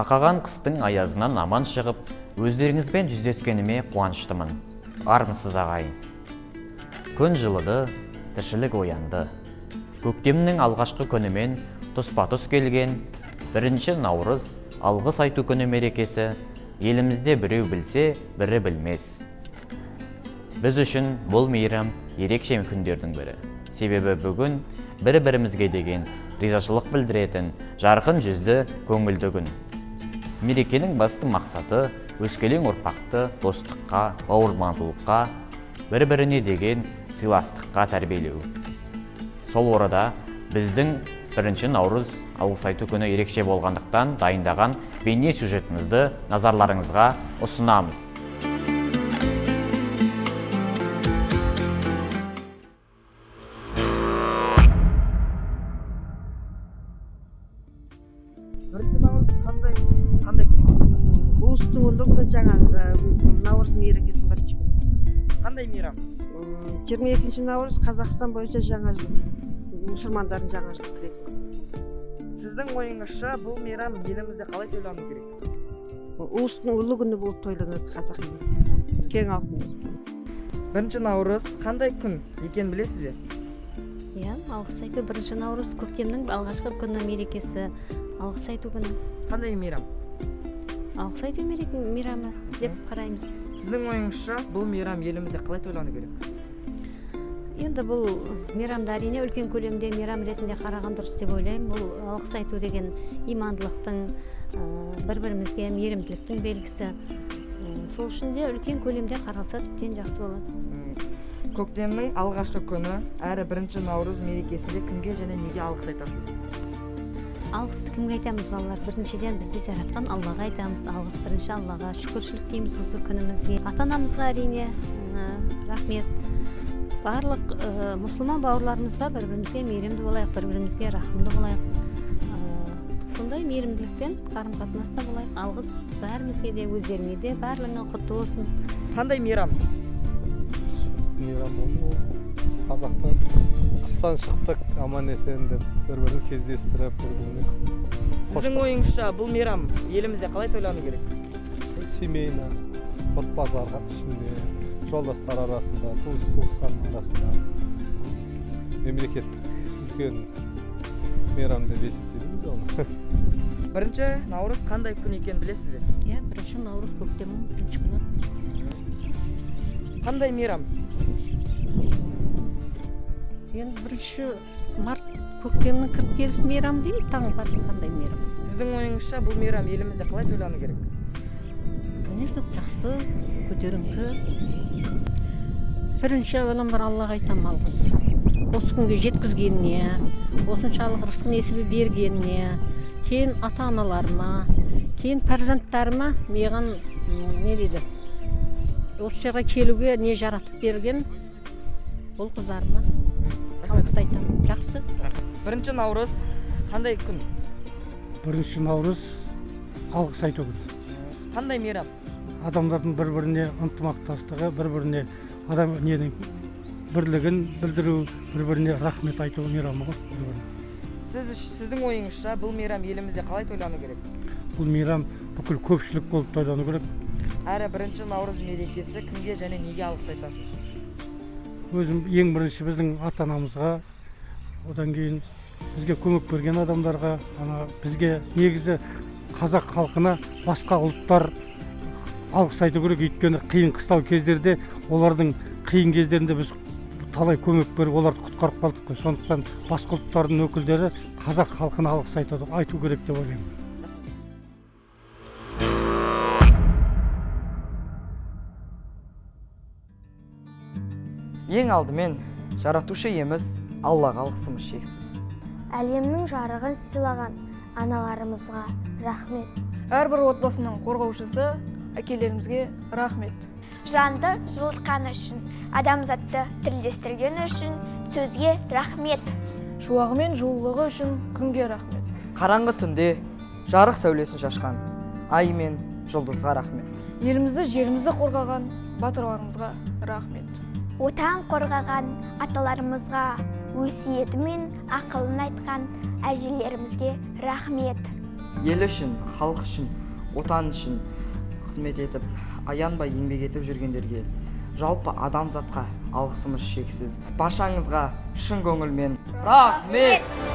Қақаған қыстың аязынан аман шығып, өздеріңізбен жүздескеніме қуаныштымын. Армысыз ағайын. Күн жылыды, тіршілік оянды. Көктемнің алғашқы күнімен тұспа-тұс келген 1 наурыз алғыс айту күні мерекесі елімізде біреу білсе, бірі білмес. Біз үшін бұл мейрам ерекше күндердің бірі. Себебі бүгін бірі-бірімізге деген ризашылық білдіретін жарқын жүзді көңілді күн. Мерекенің басты мақсаты өскелең ұрпақты достыққа, бауырмалдыққа, бір-біріне деген сыйластыққа тәрбиелеу. Сол орада біздің 1 наурыз алғыс айту күні ерекше болғандықтан дайындаған бейне сюжетімізді назарларыңызға ұсынамыз. Қандай күн? Ұлыстың ұлы жаңа наурыз мерекесінің бірінші күні. Қандай мейрам? 22 наурыз Қазақстан бойынша жаңа жыл. Мұсылмандардың жаңа жылы кіретін. Сіздің ойыңызша бұл мейрам елімізде қалай тойлану керек? Ұлыстың ұлы күні болып тойланады қазақ елінде. Кең ауқымда. 1 наурыз қандай күн екенін білесіз бе? Иә, алғыс айту 1 наурыз көктемнің алғашқы күні мерекесі. Алғыс айту күні. Қандай мейрам? Алғыс айту мейрамы деп қараймыз. Сіздің ойыңызша бұл мейрам елімізде қалай тойлану керек? Енді бұл мейрамды әрине үлкен көлемде мейрам ретінде қараған дұрыс деп ойлаймын. Бұл алғыс айту деген имандылықтың, бір-бірімізге мейірімділіктің белгісі. Сол үшін де үлкен көлемде қаралса тіптен жақсы болады. Көктемнің алғашқы күні әрі 1 наурыз мерекесінде кімге және неге алғыс айтасыз? Алғысты кімге айтамыз балалар? Біріншіден бізді жаратқан Аллаға айтамыз. Алғыс бірінші Аллаға шүкіршілік дейміз осы күнімізге. Ата-анамызға әрине рахмет. Барлық мұсылман бауырларымызға бір-бірімізге мейірімді болайық, бір-бірімізге рахымды болайық. Сондай мейірімділікпен қарым-қатынаста болайық. Алғыс бәрімізге де, өздеріңе де, барлығына құтты болсын. Қандай мейрам? Мейрам ол қазақтан қыстан шықтық, аман есен деп бір-бірін кездестіріп, бір-біріне Сіздің ойыңызша бұл мейрам елімізде қалай тойлану керек? семейно, отбасылар ішінде, жолдастар арасында, туыс-туысқан арасында мемлекеттік үлкен мейрам деп есептейміз оны. 1 наурыз қандай күн екенін білесіз бе? Иә, 1 наурыз көктемнің бірінші күні. Қандай мейрам? Енді 1 март көктемнің кіріп келіс мейрам деймін, таң бар қандай мейрам. Сіздің ойыңызша бұл мейрам елімізде қалай тойлану керек? Конечно, жақсы, көтеріңкі. Бірінші әуелі бір Аллаға айтам алғыс. Осы күнге жеткізгеніне, осыншалық рызық несібі бергеніне, кейін ата-аналарыма, кейін перзенттарыма маған не дейді? Осы жерге келуге не жаратып берген ол қыздарыма алғыс айтамын. Жақсы. 1 наурыз қандай күн? 1 наурыз алғыс айту күні. Қандай мейрам? Адамдардың бір-біріне ынтымақтастығы, бір-біріне адам ненің бірлігін білдіру, бір-біріне рахмет айту мейрамы ғой. Сіздің ойыңызша бұл мейрам елімізде қалай тойлану керек? Бұл мейрам бүкіл көпшілік болып тойлану керек. Әрі 1 наурыз мерекесі кімге және неге алғыс айтасыз? Өзім ең бірінші біздің ата-анамызға, одан кейін бізге көмек берген адамдарға, бізге негізі қазақ халқына басқа ұлттар алғыс айту керек. Өйткені қиын қыстау кездерде, олардың қиын кездерінде біз талай көмек беріп, оларды құтқарып қалдық. Сондықтан басқа ұлттардың өкілдері қазақ халқына алғыс айту керек деп ойлаймын. Ең алдымен жаратушы иеміз Аллаға алғысымыз шексіз. Әлемнің жарығын сыйлаған аналарымызға рахмет. Әрбір отбасының қорғаушысы әкелерімізге рахмет. Жанды жылытқаны үшін, адамзатты тілдестірген үшін сөзге рахмет. Шуағы мен жылулығы үшін күнге рахмет. Қараңғы түнде жарық сәулесін шашқан ай мен жұлдызға рахмет. Елімізді, жерімізді қорғаған батырларымызға рахмет. Отан қорғаған аталарымызға, өсиеті мен ақылын айтқан әжелерімізге рахмет. ел үшін, халық үшін, отан үшін қызмет етіп, аянбай еңбек етіп жүргендерге, жалпы адамзатқа алғысымыз шексіз. Баршаңызға шын көңілмен рахмет!